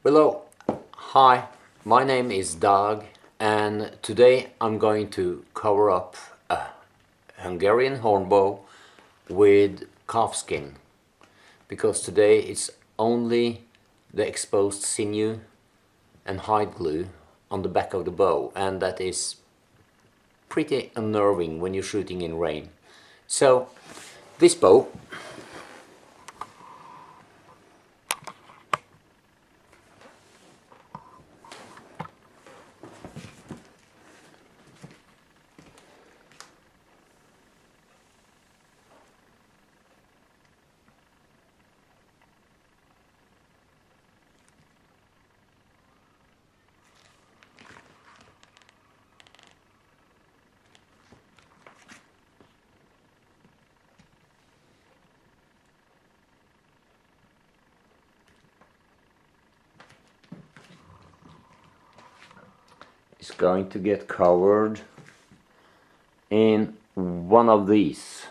Hello, hi, my name is Dag, and today I'm going to cover up a Hungarian hornbow with calf skin, because today it's only the exposed sinew and hide glue on the back of the bow, and that is pretty unnerving when you're shooting in rain. So this bow is going to get covered in one of these.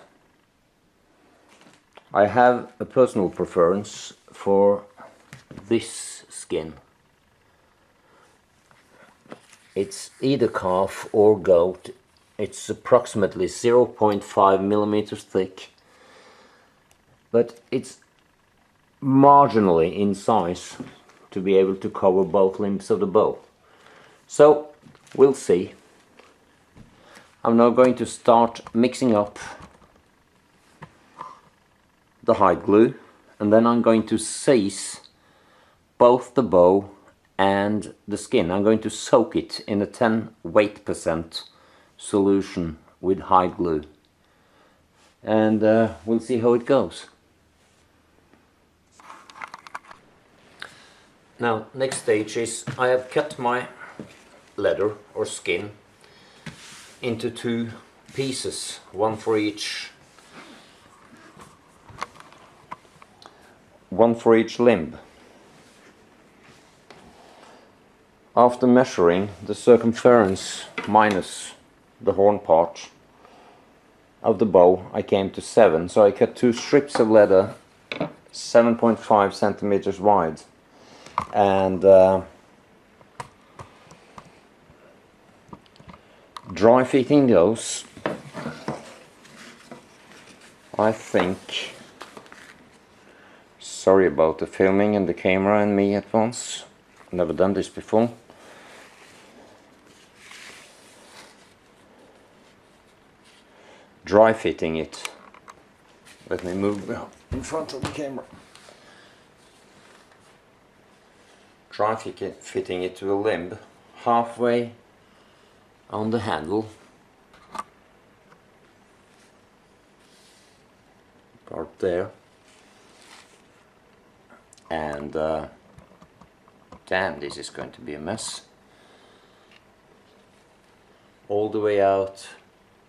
I have a personal preference for this skin. It's either calf or goat. It's approximately 0.5 millimeters thick, but it's marginally in size to be able to cover both limbs of the bow. So we'll see. I'm now going to start mixing up the hide glue, and then I'm going to seize both the bow and the skin. I'm going to soak it in a 10 weight% solution with hide glue, and we'll see how it goes. Now, next stage is I have cut my leather or skin into two pieces, one for each limb. After measuring the circumference minus the horn part of the bow, I came to 7, so I cut two strips of leather 7.5 centimeters wide, and dry fitting those, I think. Sorry about the filming and the camera and me at once. Never done this before. Dry fitting it. Let me move in front of the camera. Dry fitting it to the limb, halfway on the handle, part there, and damn, this is going to be a mess, all the way out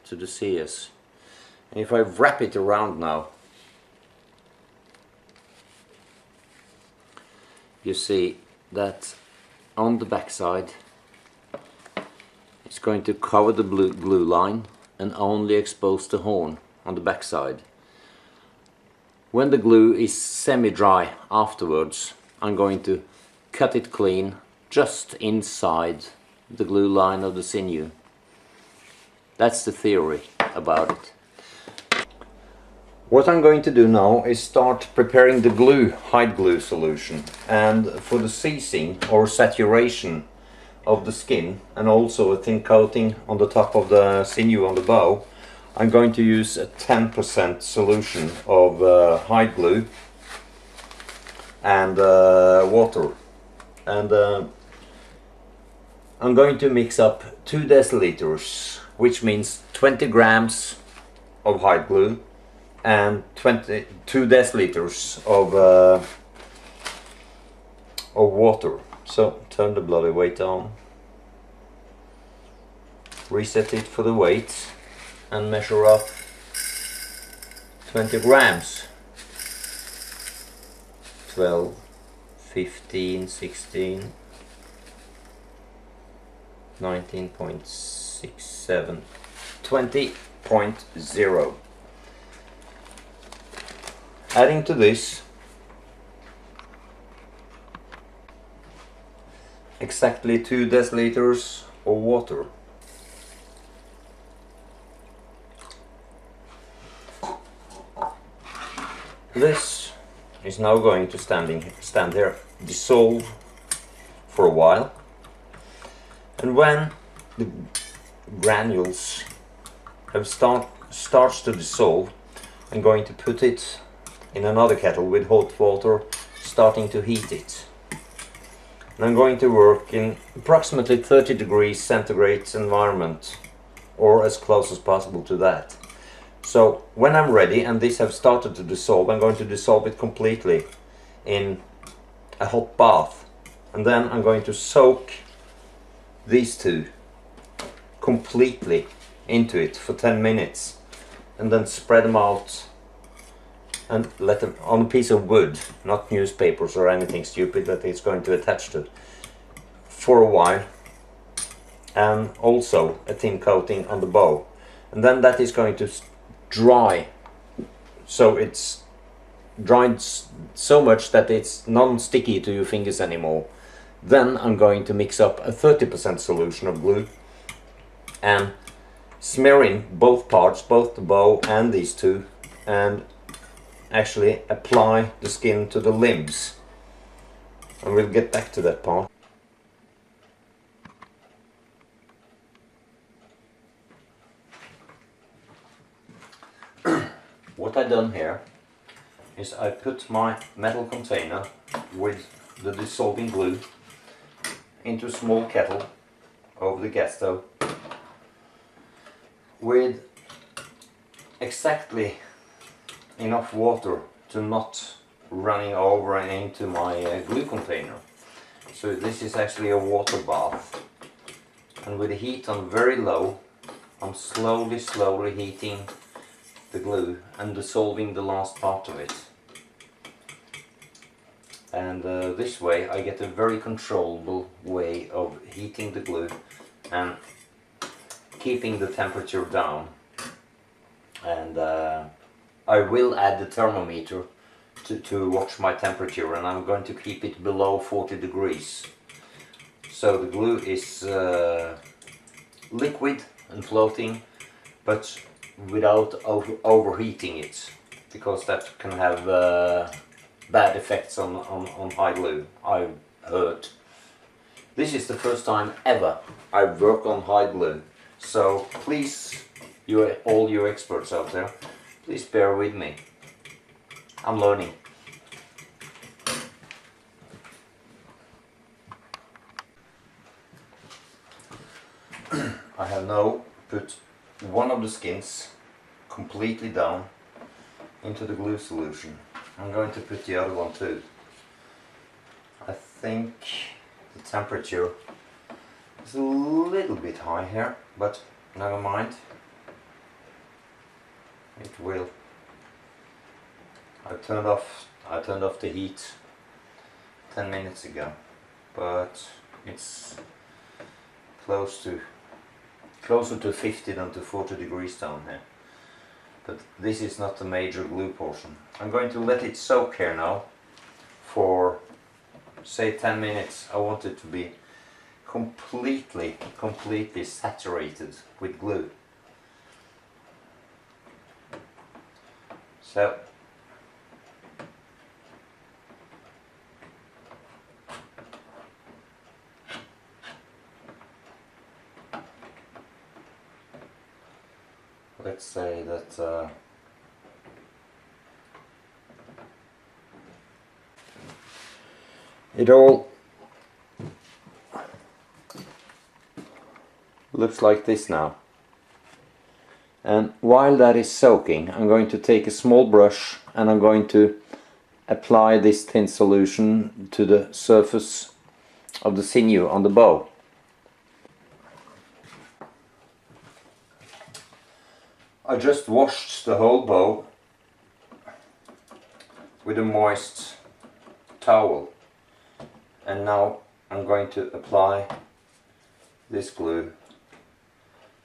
to the sears. And if I wrap it around now, you see that on the back side it's going to cover the glue line and only expose the horn on the back side. When the glue is semi-dry afterwards, I'm going to cut it clean just inside the glue line of the sinew. That's the theory about it. What I'm going to do now is start preparing the hide glue solution, and for the seizing or saturation of the skin and also a thin coating on the top of the sinew on the bow, I'm going to use a 10% solution of hide glue and water, and I'm going to mix up 2 deciliters, which means 20 grams of hide glue and 2 deciliters of water. So turn the bloody weight on, reset it for the weight, and measure up 20 grams. 12, 15, 16, 19.67, 20.0. Adding to this exactly 2 deciliters of water. This is now going to stand here, dissolve for a while, and when the granules have starts to dissolve, I'm going to put it in another kettle with hot water, starting to heat it. And I'm going to work in approximately 30 degrees centigrade environment, or as close as possible to that. So when I'm ready and these have started to dissolve, I'm going to dissolve it completely in a hot bath, and then I'm going to soak these two completely into it for 10 minutes, and then spread them out and let them on a piece of wood, not newspapers or anything stupid that it's going to attach to, for a while, and also a thin coating on the bow. And then that is going to dry, so it's dried so much that it's non-sticky to your fingers anymore. Then I'm going to mix up a 30% solution of glue and smear in both parts, both the bow and these two, and actually apply the skin to the limbs, and we'll get back to that part. What I done here is I put my metal container with the dissolving glue into a small kettle over the gas stove with exactly enough water to not running over and into my glue container. So this is actually a water bath, and with the heat on very low, I'm slowly heating the glue and dissolving the last part of it. And this way I get a very controllable way of heating the glue and keeping the temperature down. And I will add the thermometer to watch my temperature, and I'm going to keep it below 40 degrees. So the glue is liquid and floating, but without overheating it, because that can have bad effects on high glue, I've heard. This is the first time ever I work on high glue, so please, all you experts out there, please bear with me. I'm learning. I have now put one of the skins completely down into the glue solution. I'm going to put the other one too. I think the temperature is a little bit high here, but never mind. It will. I turned off the heat 10 minutes ago, but it's closer to 50 than to 40 degrees down here. But this is not the major glue portion. I'm going to let it soak here now for say 10 minutes. I want it to be completely saturated with glue. So let's say that it all looks like this now. And while that is soaking, I'm going to take a small brush and I'm going to apply this thin solution to the surface of the sinew on the bow. I just washed the whole bow with a moist towel, and now I'm going to apply this glue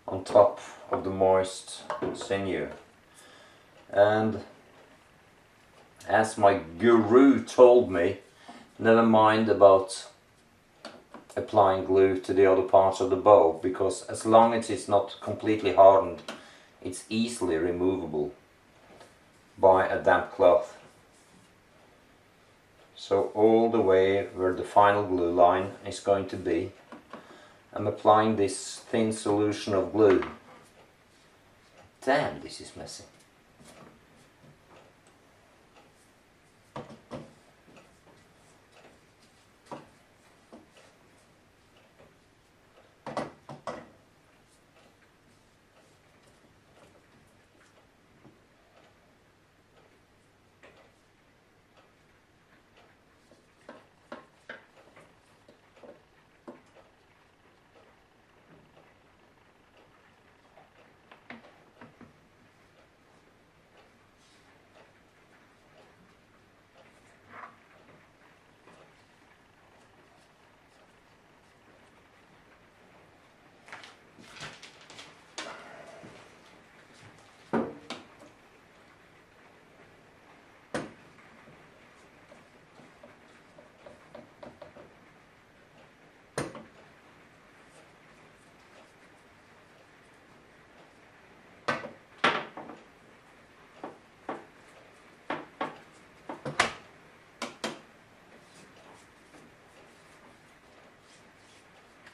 on top of the moist sinew. And as my guru told me, never mind about applying glue to the other parts of the bow, because as long as it's not completely hardened, it's easily removable by a damp cloth. So all the way where the final glue line is going to be, I'm applying this thin solution of glue. Damn, this is messy.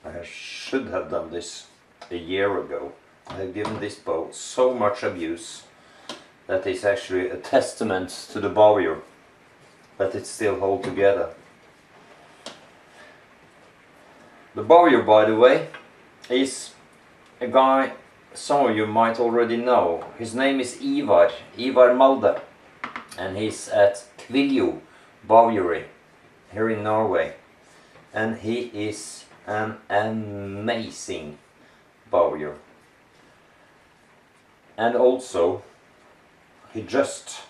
I should have done this a year ago. I have given this bow so much abuse that it's actually a testament to the bowyer that it still holds together. The bowyer, by the way, is a guy some of you might already know. His name is Ivar Malde, and he's at Kviljo Bowyery here in Norway, and he is an amazing bowyer. And also he just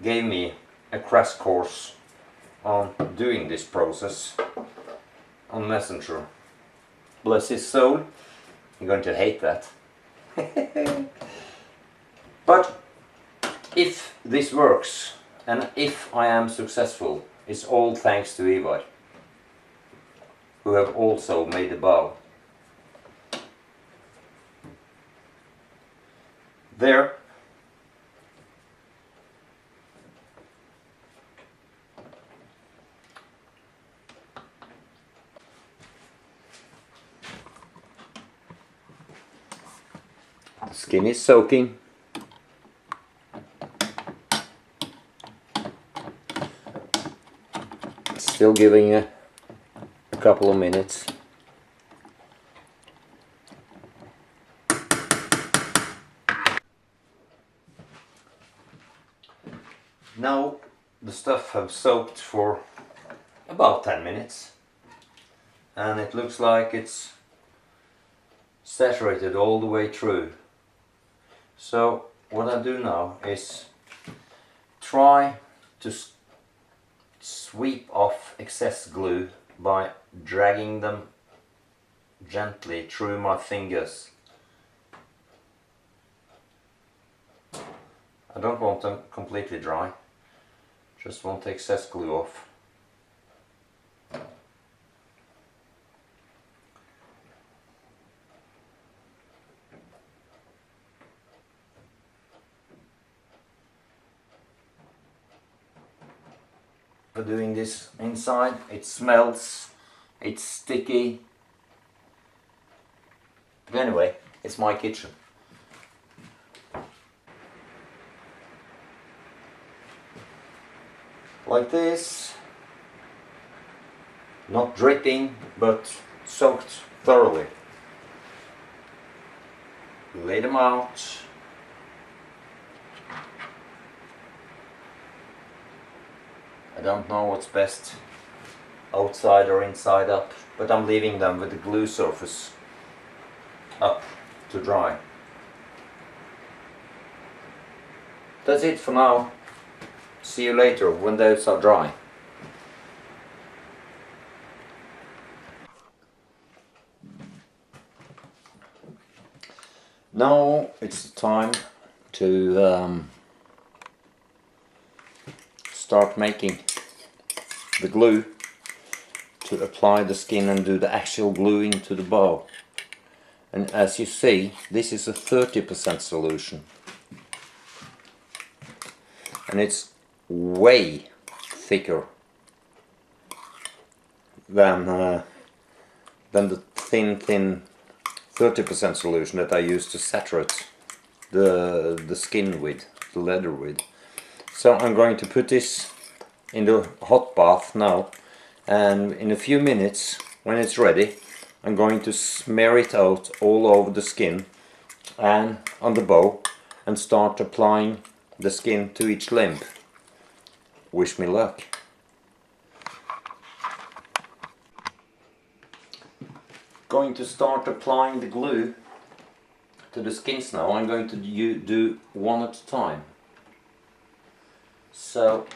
gave me a crash course on doing this process on Messenger. Bless his soul, you're going to hate that. But if this works and if I am successful, it's all thanks to Ivar, who have also made the bow. There. The skin is soaking. Still giving a couple of minutes. Now the stuff have soaked for about 10 minutes and it looks like it's saturated all the way through. So what I do now is try to sweep off excess glue by dragging them gently through my fingers. I don't want them completely dry, just want the excess glue off. For doing this inside, it smells, it's sticky. But anyway, it's my kitchen. Like this, not dripping, but soaked thoroughly. Lay them out. I don't know what's best, outside or inside up, but I'm leaving them with the glue surface up to dry. That's it for now. See you later when those are dry. Now it's time to start making the glue to apply the skin and do the actual gluing to the bow. And as you see, this is a 30% solution, and it's way thicker than the thin 30% solution that I use to saturate the skin with, the leather with. So I'm going to put this in the hot bath now, and in a few minutes when it's ready I'm going to smear it out all over the skin and on the bow and start applying the skin to each limb. Wish me luck. Going to start applying the glue to the skins now. I'm going to do one at a time. So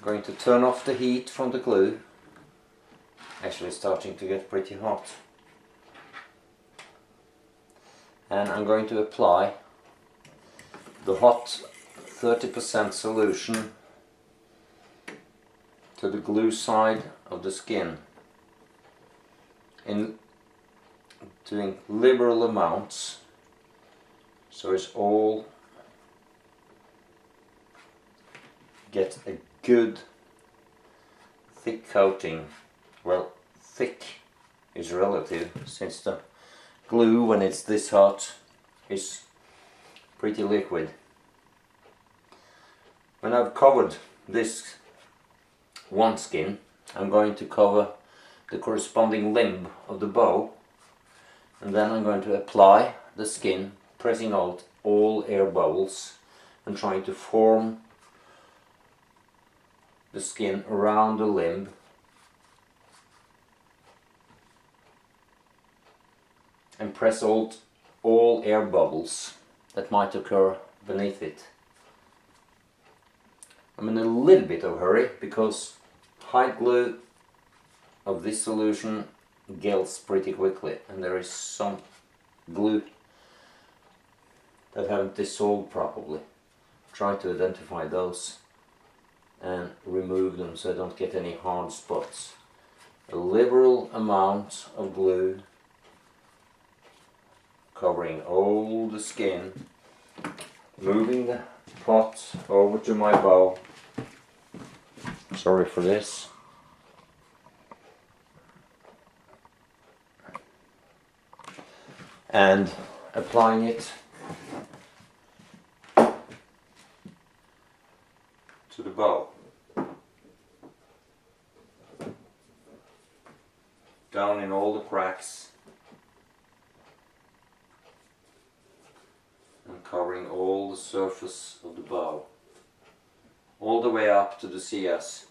I'm going to turn off the heat from the glue. Actually it's starting to get pretty hot. And I'm going to apply the hot 30% solution to the glue side of the skin in doing liberal amounts, so it's all get a good thick coating. Well, thick is relative, since the glue when it's this hot is pretty liquid. When I've covered this one skin, I'm going to cover the corresponding limb of the bow, and then I'm going to apply the skin, pressing out all air bubbles and trying to form the skin around the limb and press out all air bubbles that might occur beneath it. I'm in a little bit of a hurry because hide glue of this solution gels pretty quickly, and there is some glue that haven't dissolved properly. Try to identify those and remove them so I don't get any hard spots. A liberal amount of glue covering all the skin, moving the pot over to my bow. Sorry for this. And applying it to the bow. Down in all the cracks and covering all the surface of the bow, all the way up to the CS.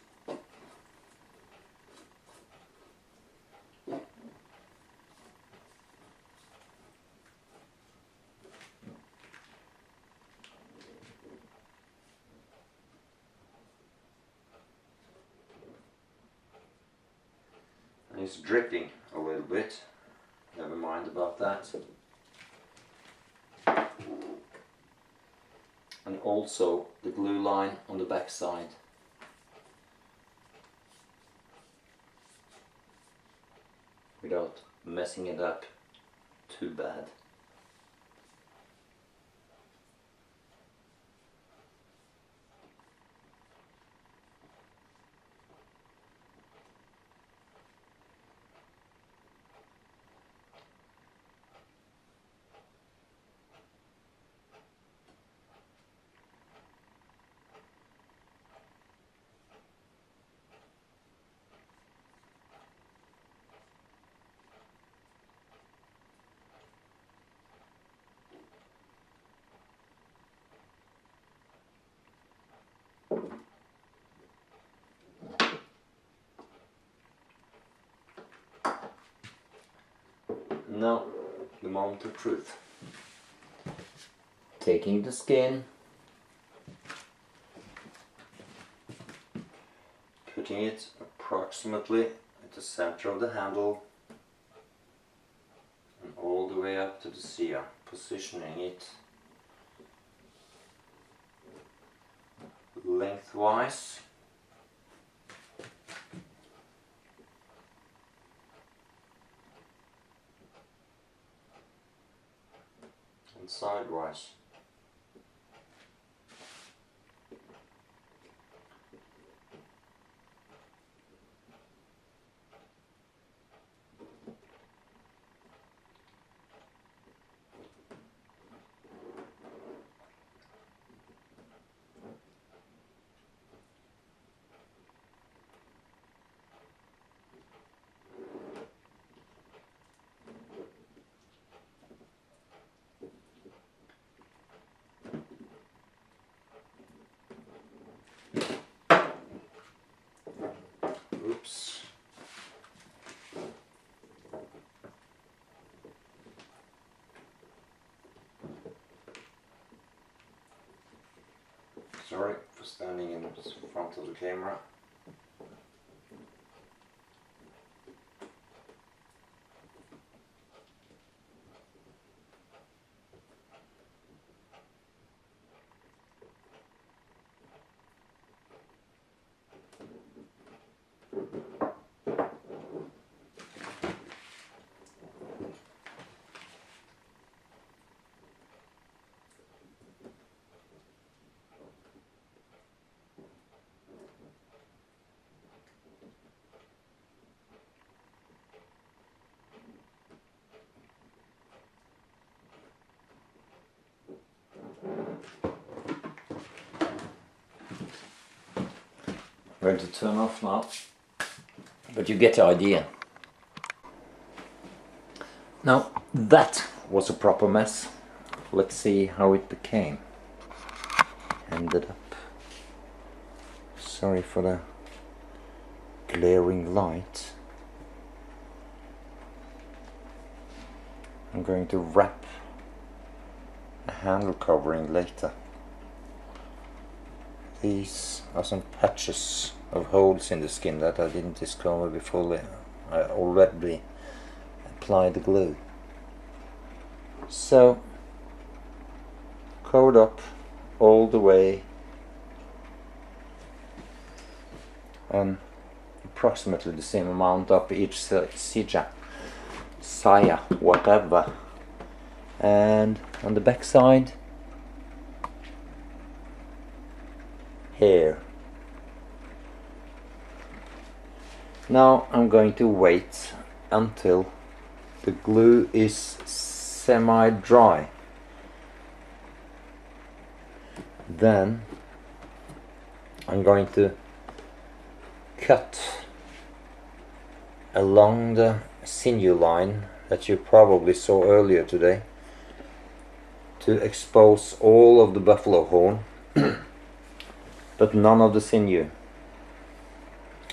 And it's dripping a little bit, never mind about that. And also the glue line on the back side. Without messing it up too bad. Now, the moment of truth. Taking the skin, putting it approximately at the center of the handle and all the way up to the sear, positioning it lengthwise. And sidewise. Oops. Sorry for standing in front of the camera. I'm going to turn off now, but you get the idea. Now that was a proper mess. Let's see how it became. Ended up. Sorry for the glaring light. I'm going to wrap a handle covering later. These are some patches of holes in the skin that I didn't discover before I already applied the glue. So, covered up all the way, and approximately the same amount up each saya, whatever. And on the back side, here. Now I'm going to wait until the glue is semi-dry. Then I'm going to cut along the sinew line that you probably saw earlier today to expose all of the buffalo horn but none of the sinew.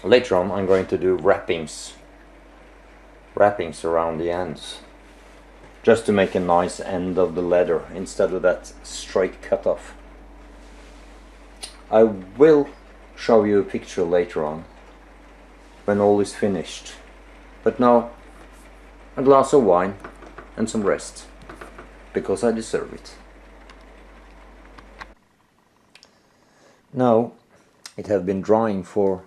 Later on I'm going to do wrappings around the ends, just to make a nice end of the leather instead of that straight cut off. I will show you a picture later on when all is finished, but now a glass of wine and some rest, because I deserve it. Now it has been drying for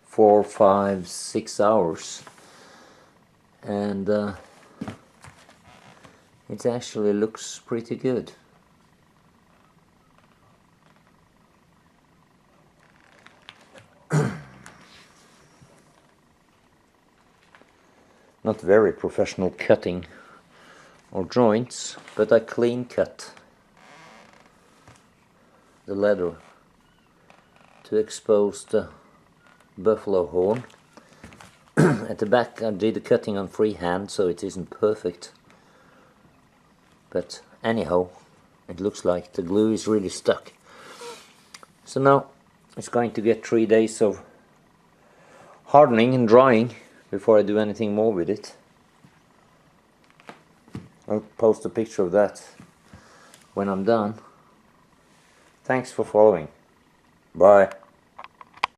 4, 5, 6 hours, and it actually looks pretty good. Not very professional cutting or joints, but I clean cut the leather to expose the buffalo horn. At the back I did the cutting on freehand, so it isn't perfect, but anyhow it looks like the glue is really stuck. So now it's going to get 3 days of hardening and drying before I do anything more with it. I'll post a picture of that when I'm done. Thanks for following. Bye.